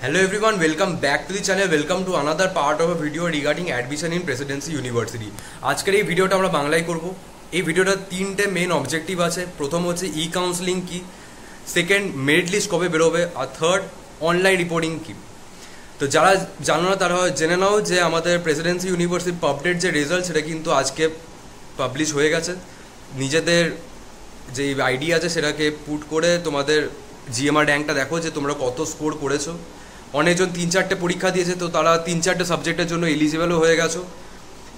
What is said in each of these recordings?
Hello everyone, welcome back to the channel. Welcome to another part of a video regarding admission in Presidency University. আজকের এই ভিডিওটা আমরা বাংলায় করব। এই ভিডিওটা তিনটে মেন অবজেক্টিভ আছে। প্রথম হচ্ছে ই কাউন্সেলিং কি, সেকেন্ড মেরিট লিস্ট কবে বেরোবে, আর থার্ড অনলাইন রিপোর্টিং কি। তো যারা জানো না তারা জেনে নাও যে আমাদের প্রেসিডেন্সি ইউনিভার্সিটি পাবডেট যে রেজাল্ট সেটা কিন্তু আজকে পাবলিশ হয়ে গেছে। নিজেদের যে আইডি আছে সেটাকে পুট করে তোমাদের জিএমআর র্যাঙ্কটা দেখো যে তোমরা কত স্কোর করেছো। অনেকজন 3-4টে পরীক্ষা দিয়েছে, তো তারা 3-4টে সাবজেক্টের জন্য এলিজিবলও হয়ে গেছো।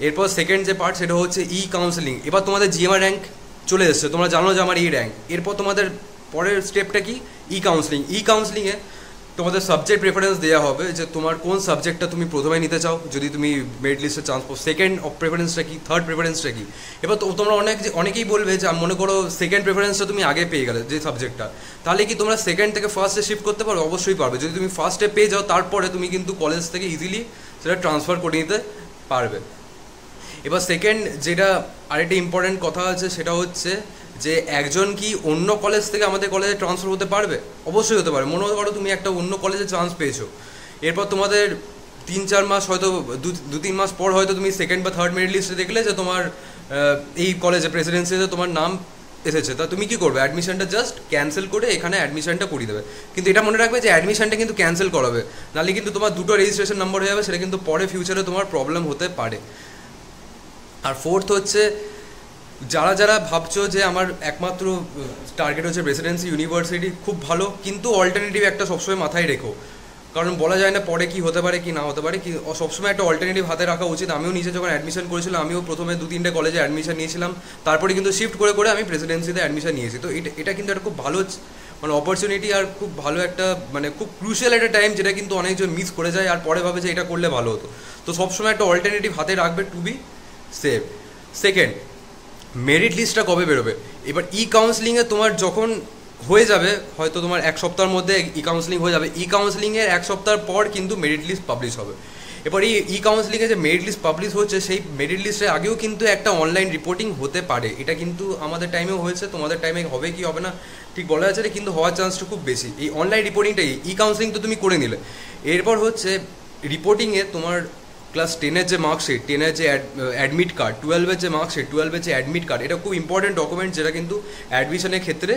এরপর সেকেন্ড যে পার্ট সেটা হচ্ছে ই কাউন্সেলিং। এবার তোমাদের জিএমআর র্যাঙ্ক চলে এসছে, তোমরা জানো যে আমার এই র্যাঙ্ক। এরপর তোমাদের পরের স্টেপটা কি, ই কাউন্সেলিং। ই কাউন্সেলিংয়ে তোমাদের সাবজেক্ট প্রেফারেন্স দেওয়া হবে যে তোমার কোন সাবজেক্টটা তুমি প্রথমে নিতে চাও যদি তুমি মেরিট লিস্টে চান্স পাও, সেকেন্ড প্রেফারেন্সটা কি, থার্ড প্রেফারেন্সটা কি। এবার তোমরা অনেকেই বলবে যে মনে করো সেকেন্ড প্রেফারেন্সটা তুমি আগে পেয়ে গেলে যে সাবজেক্টটা, তাহলে কি তোমরা সেকেন্ড থেকে ফার্স্টে শিফট করতে পারো? অবশ্যই পারবে। যদি তুমি ফার্স্টে পেয়ে যাও তারপরে তুমি কিন্তু কলেজ থেকে ইজিলি সেটা ট্রান্সফার করে নিতে পারবে। এবার সেকেন্ড যেটা আরেকটা ইম্পর্টেন্ট কথা আছে সেটা হচ্ছে যে একজন কি অন্য কলেজ থেকে আমাদের কলেজে ট্রান্সফার হতে পারবে? অবশ্যই হতে পারে। মনে করো তুমি একটা অন্য কলেজে চান্স পেয়েছো, এরপর তোমাদের 3-4 মাস হয়তো 2-3 মাস পর হয়তো তুমি সেকেন্ড বা থার্ড মেরিট লিস্টে দেখলে যে তোমার এই কলেজে প্রেসিডেন্সিতে তোমার নাম এসেছে, তা তুমি কি করবে? অ্যাডমিশনটা জাস্ট ক্যান্সেল করে এখানে অ্যাডমিশনটা করিয়ে দেবে। কিন্তু এটা মনে রাখবে যে অ্যাডমিশনটা কিন্তু ক্যান্সেল করাবে, নাহলে কিন্তু তোমার দুটো রেজিস্ট্রেশন নাম্বার হয়ে যাবে, সেটা কিন্তু পরে ফিউচারে তোমার প্রবলেম হতে পারে। আর ফোর্থ হচ্ছে যারা যারা ভাবছো যে আমার একমাত্র টার্গেট হচ্ছে প্রেসিডেন্সি ইউনিভার্সিটি, খুব ভালো, কিন্তু অল্টারনেটিভ একটা সবসময় মাথায় রেখো, কারণ বলা যায় না পরে কি হতে পারে কি না হতে পারে। কি সবসময় একটা অল্টারনেটিভ হাতে রাখা উচিত। আমিও নিজে যখন অ্যাডমিশন করেছিলাম আমিও প্রথমে 2-3টে কলেজে অ্যাডমিশন নিয়েছিলাম, তারপরে কিন্তু শিফট করে করে আমি প্রেসিডেন্সিতে অ্যাডমিশন নিয়েছি। তো এটা কিন্তু একটা খুব ভালো মানে অপরচুনিটি, আর খুব ভালো একটা মানে খুব ক্রুশিয়াল একটা টাইম, যেটা কিন্তু অনেকজন মিস করে যায় আর পরে ভাবে যে এটা করলে ভালো হতো। তো সবসময় একটা অল্টারনেটিভ হাতে রাখবে to be safe. Second, merit লিস্টটা কবে বেরোবে? এবার ই কাউন্সেলিংয়ে তোমার যখন হয়ে যাবে, হয়তো তোমার 1 সপ্তাহের মধ্যে ই কাউন্সেলিং হয়ে যাবে, ই কাউন্সেলিংয়ের 1 সপ্তাহ পর কিন্তু মেরিট লিস্ট পাবলিশ হবে। এবার এই ই কাউন্সেলিংয়ে যে মেরিট লিস্ট পাবলিশ হচ্ছে সেই মেরিট লিস্টের আগেও কিন্তু একটা অনলাইন রিপোর্টিং হতে পারে। এটা কিন্তু আমাদের টাইমেও হয়েছে, তোমাদের টাইমে হবে কি হবে না ঠিক বলা যাচ্ছে না, কিন্তু হওয়ার চান্সটা খুব বেশি। এই অনলাইন রিপোর্টিংটাই, ই কাউন্সেলিং তো তুমি করে নিলে, এরপর হচ্ছে রিপোর্টিংয়ে তোমার ক্লাস 10-এর যে মার্কশিট, 10-এর যে অ্যাডমিট কার্ড, 12-এর যে মার্কশিট, 12-এর যে অ্যাডমিট কার্ড, এটা খুব ইম্পর্টেন্ট ডকুমেন্ট, যেটা কিন্তু অ্যাডমিশনের ক্ষেত্রে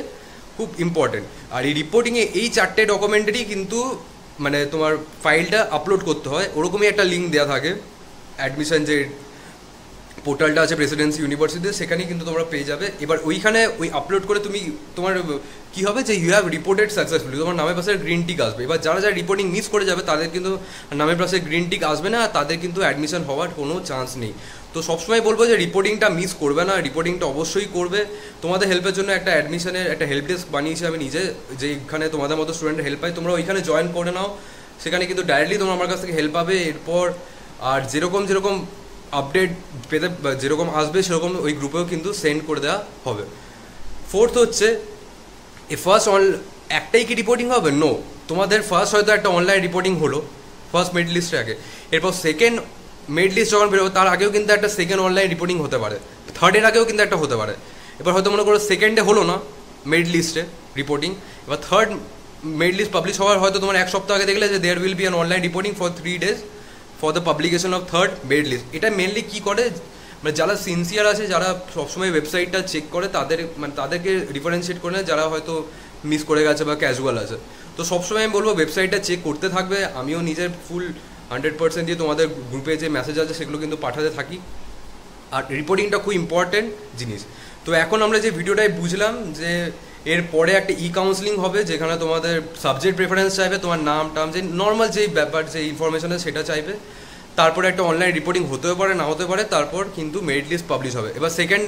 খুব ইম্পর্টেন্ট। আর এই রিপোর্টিংয়ে এই 4টে ডকুমেন্টেরই কিন্তু মানে তোমার ফাইলটা আপলোড করতে হয়। ওরকমই একটা লিঙ্ক দেওয়া থাকে অ্যাডমিশন যে পোর্টালটা আছে প্রেসিডেন্সি ইউনিভার্সিটিতে, সেখানেই কিন্তু তোমরা পেয়ে যাবে। এবার ওইখানে ওই আপলোড করে তুমি তোমার কী হবে যে ইউ হ্যাভ রিপোর্টেড সাকসেসফুলি, তোমার নামের পাশে গ্রিন টিক আসবে। এবার যারা যারা রিপোর্টিং মিস করে যাবে তাদের কিন্তু নামের পাশে গ্রিন টিক আসবে না, আর তাদের কিন্তু অ্যাডমিশন হওয়ার কোনো চান্স নেই। তো সবসময় বলবো যে রিপোর্টিংটা মিস করবে না, রিপোর্টিংটা অবশ্যই করবে। তোমাদের হেল্পের জন্য একটা অ্যাডমিশনের একটা হেল্প ডেস্ক বানিয়েছি আমি নিজে, যেখানে তোমাদের মতো স্টুডেন্টের হেল্প পাই, তোমরা ওইখানে জয়েন করে নাও। সেখানে কিন্তু ডাইরেক্টলি তোমরা আমার কাছ থেকে হেল্প পাবে। এরপর আর যেরকম যেরকম আপডেট পেতে যেরকম আসবে সেরকম ওই গ্রুপেও কিন্তু সেন্ড করে দেওয়া হবে। ফোর্থ হচ্ছে ফার্স্ট একটাই কি রিপোর্টিং হবে? নো, তোমাদের ফার্স্ট হয়তো একটা অনলাইন রিপোর্টিং হলো ফার্স্ট মেরিট লিস্টের আগে, এরপর সেকেন্ড মেরিট লিস্ট যখন বেরোবে তার আগেও কিন্তু একটা সেকেন্ড অনলাইন রিপোর্টিং হতে পারে, থার্ডের আগেও কিন্তু একটা হতে পারে। এবার হয়তো মনে করো সেকেন্ডে হলো না মেরিট লিস্টে রিপোর্টিং, এবার থার্ড মেরিট লিস্ট পাবলিশ হওয়ার হয়তো তোমার 1 সপ্তাহ আগে দেখলে যে there will be an online reporting for 3 days for the publication of third merit list. এটা মেনলি কী করে, মানে যারা সিনসিয়ার আছে, যারা সবসময় ওয়েবসাইটটা চেক করে, তাদেরকে ডিফারেন্সিয়েট করে না, যারা হয়তো মিস করে গেছে বা ক্যাজুয়াল আছে। তো সবসময় আমি বলবো ওয়েবসাইটটা চেক করতে থাকবে। আমিও নিজের ফুল 100% দিয়ে তোমাদের গ্রুপে যে মেসেজ আছে সেগুলো কিন্তু পাঠাতে থাকি। আর রিপোর্টিংটা খুব ইম্পর্টেন্ট জিনিস। তো এখন আমরা যে ভিডিওটায় বুঝলাম যে এর পরে একটা ই কাউন্সেলিং হবে, যেখানে তোমাদের সাবজেক্ট প্রেফারেন্স চাইবে, তোমার নাম টাম যে নর্মাল যেই ব্যাপার যে ইনফরমেশন আছে সেটা চাইবে, তারপরে একটা অনলাইন রিপোর্টিং হতেও পারে না হতে পারে, তারপর কিন্তু মেরিট লিস্ট পাবলিশ হবে। এবার সেকেন্ড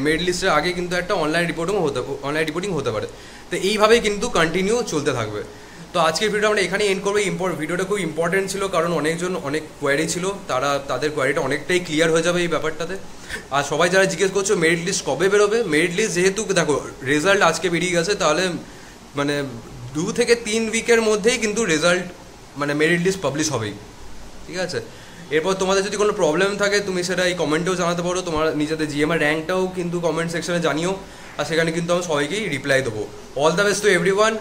মেরিট লিস্টের আগে কিন্তু একটা অনলাইন রিপোর্টিং হতে পারে। তো এইভাবেই কিন্তু কন্টিনিউ চলতে থাকবে। তো আজকের ভিডিও আমরা এখানেই এন্ড করবো। ভিডিওটা খুব ইম্পর্টেন্ট ছিল, কারণ অনেকজন অনেক কোয়ারি ছিল, তাদের কোয়ারিটা অনেকটাই ক্লিয়ার হয়ে যাবে এই ব্যাপারটাতে। আর সবাই যারা জিজ্ঞেস করছো মেরিট লিস্ট কবে বেরোবে, মেরিট লিস্ট যেহেতু দেখো রেজাল্ট আজকে বেরিয়ে গেছে, তাহলে মানে 2 থেকে 3 উইকের মধ্যেই কিন্তু রেজাল্ট মানে মেরিট লিস্ট পাবলিশ হবেই, ঠিক আছে। এরপর তোমাদের যদি কোনো প্রবলেম থাকে তুমি সেটা এই কমেন্টেও জানাতে পারো, তোমার নিজেদের জিএমআর র্যাঙ্কটাও কিন্তু কমেন্ট সেকশনে জানিও, আর সেখানে কিন্তু আমি সবাইকেই রিপ্লাই দেবো। All the best to everyone.